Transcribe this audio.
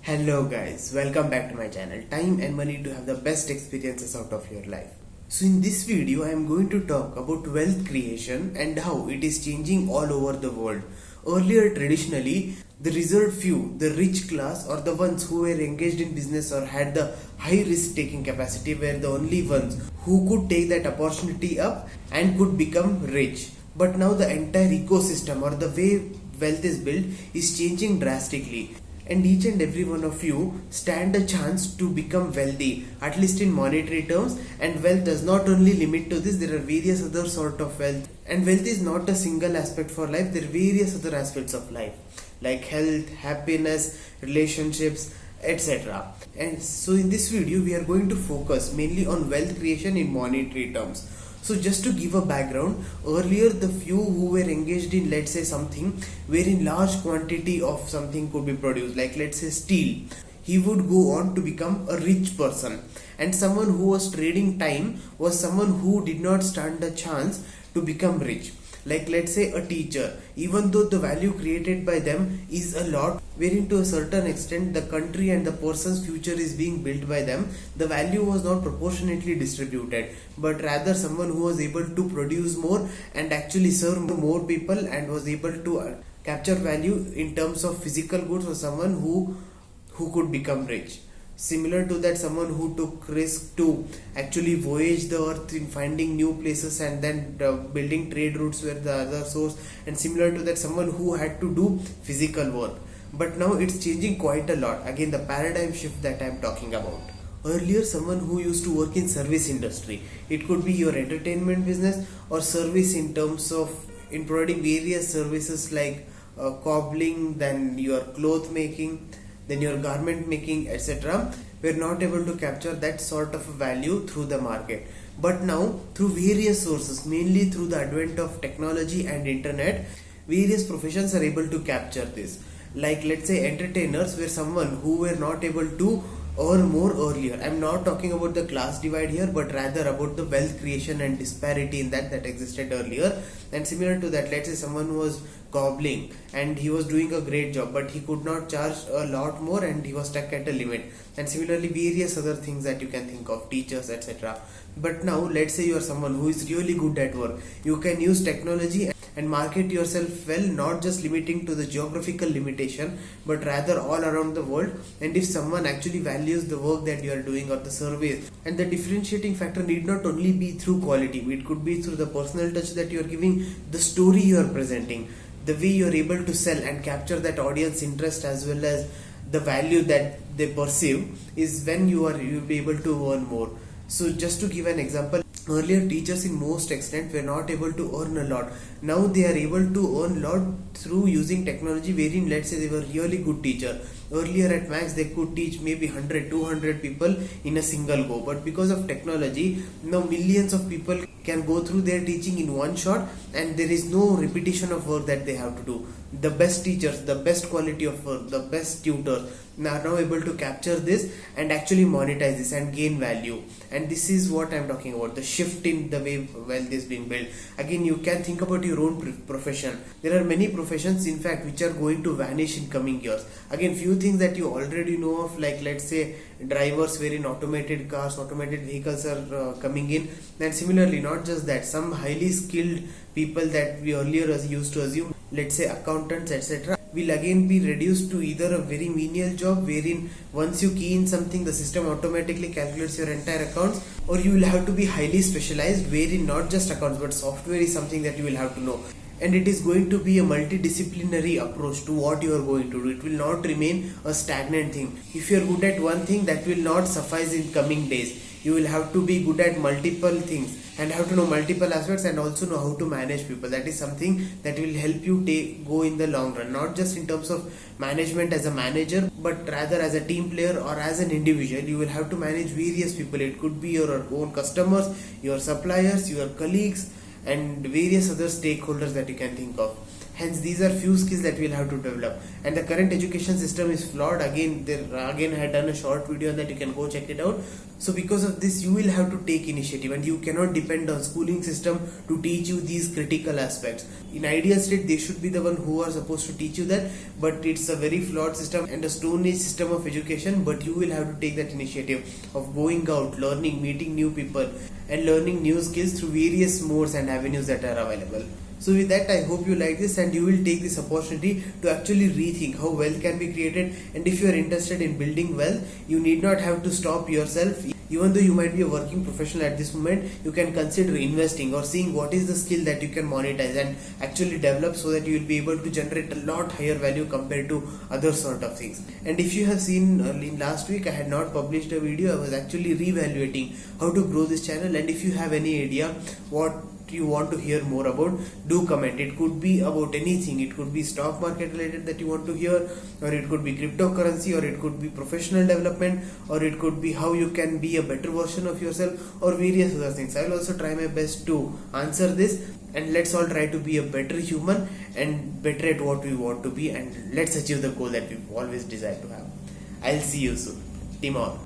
Hello guys, welcome back to my channel. Time and money to have the best experiences out of your life. So in this video I am going to talk about wealth creation and how it is changing all over the world. Earlier traditionally, the reserved few, the rich class or the ones who were engaged in business or had the high risk taking capacity were the only ones who could take that opportunity up and could become rich. But now the entire ecosystem or the way wealth is built is changing drastically, and each and every one of you stand a chance to become wealthy, at least in monetary terms. And wealth does not only limit to this, there are various other sort of wealth, and wealth is not a single aspect for life. There are various other aspects of life like health, happiness, relationships, etc. And so in this video we are going to focus mainly on wealth creation in monetary terms. So just to give a background, earlier the few who were engaged in, let's say, something wherein large quantity of something could be produced, like let's say steel, he would go on to become a rich person. And someone who was trading time was someone who did not stand a chance to become rich. Like let's say a teacher, even though the value created by them is a lot, wherein to a certain extent the country and the person's future is being built by them, the value was not proportionately distributed, but rather someone who was able to produce more and actually serve more people and was able to capture value in terms of physical goods was someone who could become rich. Similar to that, someone who took risk to actually voyage the earth in finding new places and then building trade routes were the other source. And similar to that, someone who had to do physical work. But now it's changing quite a lot. Again, the paradigm shift that I'm talking about. Earlier, someone who used to work in service industry, it could be your entertainment business or service in terms of in providing various services like cobbling, then your cloth making, then your garment making, etc. We're not able to capture that sort of value through the market. But now through various sources, mainly through the advent of technology and internet, various professions are able to capture this. Like let's say entertainers were someone who were not able to earn more earlier. I'm not talking about the class divide here, but rather about the wealth creation and disparity in that existed earlier. And similar to that, let's say someone who was cobbling and he was doing a great job, but he could not charge a lot more and he was stuck at a limit. And similarly various other things that you can think of, teachers, etc. But now let's say you are someone who is really good at work, you can use technology and market yourself well, not just limiting to the geographical limitation, but rather all around the world. And if someone actually values the work that you are doing or the service, and the differentiating factor need not only be through quality, it could be through the personal touch that you are giving, the story you are presenting, the way you are able to sell and capture that audience interest as well as the value that they perceive, is when you'll be able to earn more. So just to give an example, earlier teachers in most extent were not able to earn a lot. Now they are able to earn a lot through using technology, wherein let's say they were really good teacher. Earlier at max they could teach maybe 100, 200 people in a single go. But because of technology, now millions of people can go through their teaching in one shot and there is no repetition of work that they have to do. The best teachers, the best quality of work, the best tutors are now able to capture this and actually monetize this and gain value. And this is what I'm talking about, the shift in the way wealth is being built. Again, you can think about your own profession. There are many professions in fact which are going to vanish in coming years. Again, few things that you already know of, like let's say drivers wherein automated cars, automated vehicles are coming in. And similarly, not just that, some highly skilled people that we earlier used to assume, let's say accountants, etc., will again be reduced to either a very menial job wherein once you key in something the system automatically calculates your entire accounts, or you will have to be highly specialized wherein not just accounts but software is something that you will have to know. And it is going to be a multidisciplinary approach to what you are going to do. It will not remain a stagnant thing. If you are good at one thing, that will not suffice in coming days. You will have to be good at multiple things and have to know multiple aspects and also know how to manage people. That is something that will help you go in the long run, not just in terms of management as a manager, but rather as a team player or as an individual. You will have to manage various people. It could be your own customers, your suppliers, your colleagues, and various other stakeholders that you can think of. Hence these are few skills that we'll have to develop, and the current education system is flawed. Again, I had done a short video on that, you can go check it out. So because of this, you will have to take initiative, and you cannot depend on schooling system to teach you these critical aspects. In ideal state, they should be the one who are supposed to teach you that, but it's a very flawed system and a stone age system of education. But you will have to take that initiative of going out, learning, meeting new people, and learning new skills through various modes and avenues that are available. So with that, I hope you like this and you will take this opportunity to actually rethink how wealth can be created. And if you are interested in building wealth, you need not have to stop yourself. Even though you might be a working professional at this moment, you can consider investing or seeing what is the skill that you can monetize and actually develop, so that you will be able to generate a lot higher value compared to other sort of things. And if you have seen in last week, I had not published a video. I was actually reevaluating how to grow this channel, and if you have any idea what you want to hear more about, do comment. It could be about anything. It could be stock market related that you want to hear, or it could be cryptocurrency, or it could be professional development, or it could be how you can be a better version of yourself, or various other things. I will also try my best to answer this, and let's all try to be a better human and better at what we want to be, and let's achieve the goal that we've always desired to have. I'll see you soon. Team on.